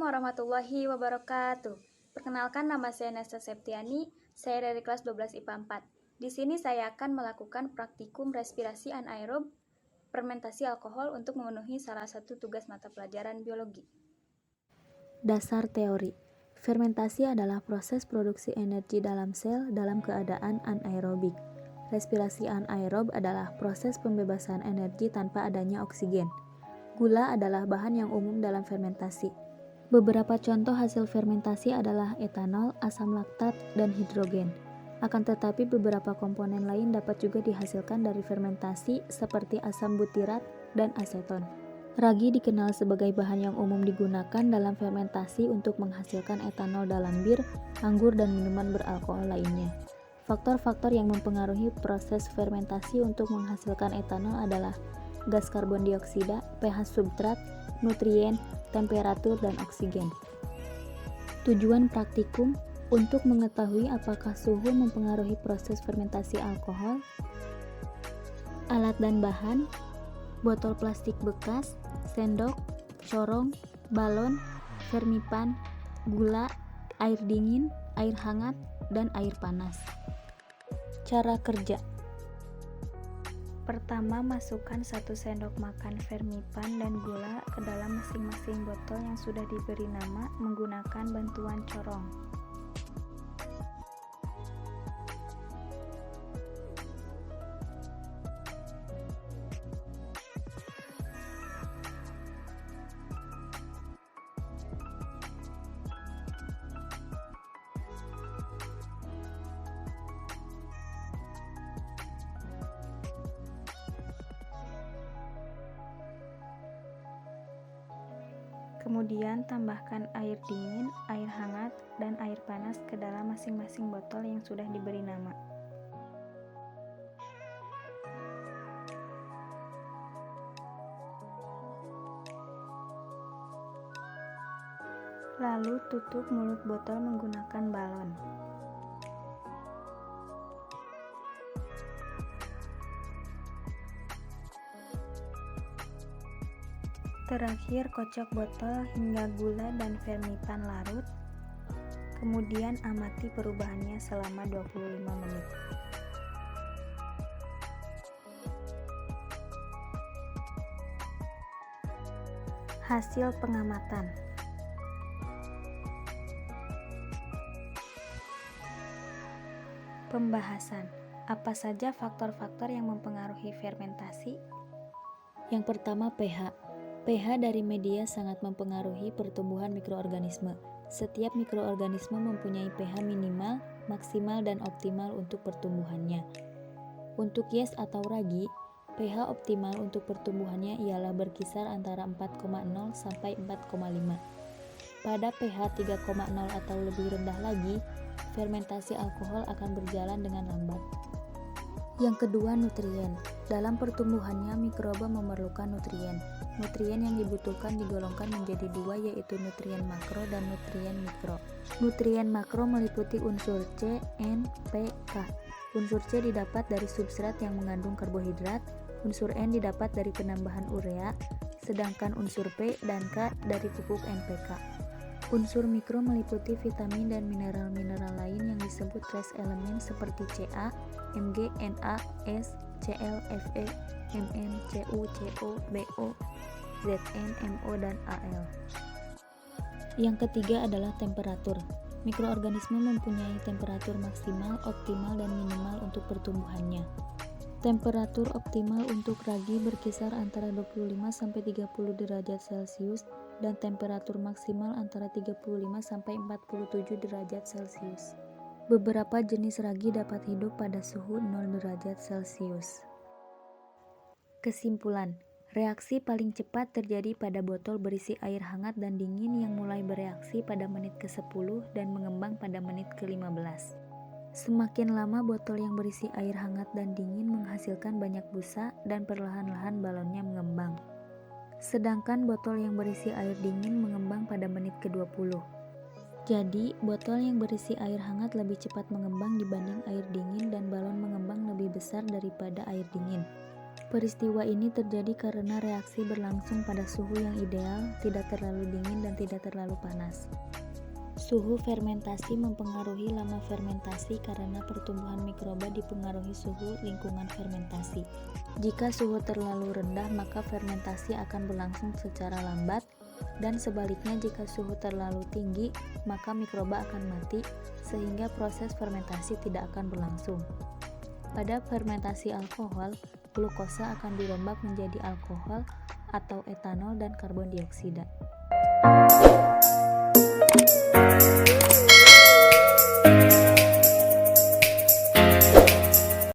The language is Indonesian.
warahmatullahi wabarakatuh. Perkenalkan, nama saya Nesta Septiani, saya dari kelas 12 IPA 4. Di sini saya akan melakukan praktikum respirasi anaerob fermentasi alkohol untuk memenuhi salah satu tugas mata pelajaran biologi. Dasar teori. Fermentasi adalah proses produksi energi dalam sel dalam keadaan anaerobik. Respirasi anaerob adalah proses pembebasan energi tanpa adanya oksigen. Gula adalah bahan yang umum dalam fermentasi. Beberapa contoh hasil fermentasi adalah etanol, asam laktat, dan hidrogen. Akan tetapi beberapa komponen lain dapat juga dihasilkan dari fermentasi seperti asam butirat dan aseton. Ragi dikenal sebagai bahan yang umum digunakan dalam fermentasi untuk menghasilkan etanol dalam bir, anggur, dan minuman beralkohol lainnya. Faktor-faktor yang mempengaruhi proses fermentasi untuk menghasilkan etanol adalah gas karbon dioksida, pH substrat, nutrien, temperatur, dan oksigen. Tujuan praktikum untuk mengetahui apakah suhu mempengaruhi proses fermentasi alkohol. Alat dan bahan: botol plastik bekas, sendok, corong, balon, vermipan, gula, air dingin, air hangat, dan air panas. Cara kerja: pertama, masukkan 1 sendok makan vermipan dan gula ke dalam masing-masing botol yang sudah diberi nama menggunakan bantuan corong. Kemudian tambahkan air dingin, air hangat, dan air panas ke dalam masing-masing botol yang sudah diberi nama. Lalu tutup mulut botol menggunakan balon. Terakhir, kocok botol hingga gula dan vermipan larut. Kemudian amati perubahannya selama 25 menit. Hasil pengamatan. Pembahasan. Apa saja faktor-faktor yang mempengaruhi fermentasi? Yang pertama, pH. pH dari media sangat mempengaruhi pertumbuhan mikroorganisme. Setiap mikroorganisme mempunyai pH minimal, maksimal, dan optimal untuk pertumbuhannya. Untuk yes atau ragi, pH optimal untuk pertumbuhannya ialah berkisar antara 4,0 sampai 4,5. Pada pH 3,0 atau lebih rendah lagi, fermentasi alkohol akan berjalan dengan lambat. Yang kedua, nutrien. Dalam pertumbuhannya, mikroba memerlukan nutrien. Nutrien yang dibutuhkan digolongkan menjadi 2, yaitu nutrien makro dan nutrien mikro. Nutrien makro meliputi unsur C, N, P, K. Unsur C didapat dari substrat yang mengandung karbohidrat, unsur N didapat dari penambahan urea, sedangkan unsur P dan K dari pupuk NPK. Unsur mikro meliputi vitamin dan mineral-mineral lain yang disebut trace elemen seperti Ca, Mg, Na, S, Cl, Fe, Mn, Cu, Co, Bo, Zn, Mo, dan Al. Yang ketiga adalah temperatur. Mikroorganisme mempunyai temperatur maksimal, optimal, dan minimal untuk pertumbuhannya. Temperatur optimal untuk ragi berkisar antara 25-30 derajat Celcius dan temperatur maksimal antara 35-47 derajat Celcius. Beberapa jenis ragi dapat hidup pada suhu 0 derajat Celcius. Kesimpulan, reaksi paling cepat terjadi pada botol berisi air hangat dan dingin yang mulai bereaksi pada menit ke-10 dan mengembang pada menit ke-15. Semakin lama botol yang berisi air hangat dan dingin menghasilkan banyak busa dan perlahan-lahan balonnya mengembang. Sedangkan botol yang berisi air dingin mengembang pada menit ke-20. Jadi, botol yang berisi air hangat lebih cepat mengembang dibanding air dingin dan balon mengembang lebih besar daripada air dingin. Peristiwa ini terjadi karena reaksi berlangsung pada suhu yang ideal, tidak terlalu dingin dan tidak terlalu panas. Suhu fermentasi mempengaruhi lama fermentasi karena pertumbuhan mikroba dipengaruhi suhu lingkungan fermentasi. Jika suhu terlalu rendah, maka fermentasi akan berlangsung secara lambat, dan sebaliknya jika suhu terlalu tinggi, maka mikroba akan mati, sehingga proses fermentasi tidak akan berlangsung. Pada fermentasi alkohol, glukosa akan dirembak menjadi alkohol atau etanol dan karbon dioksida.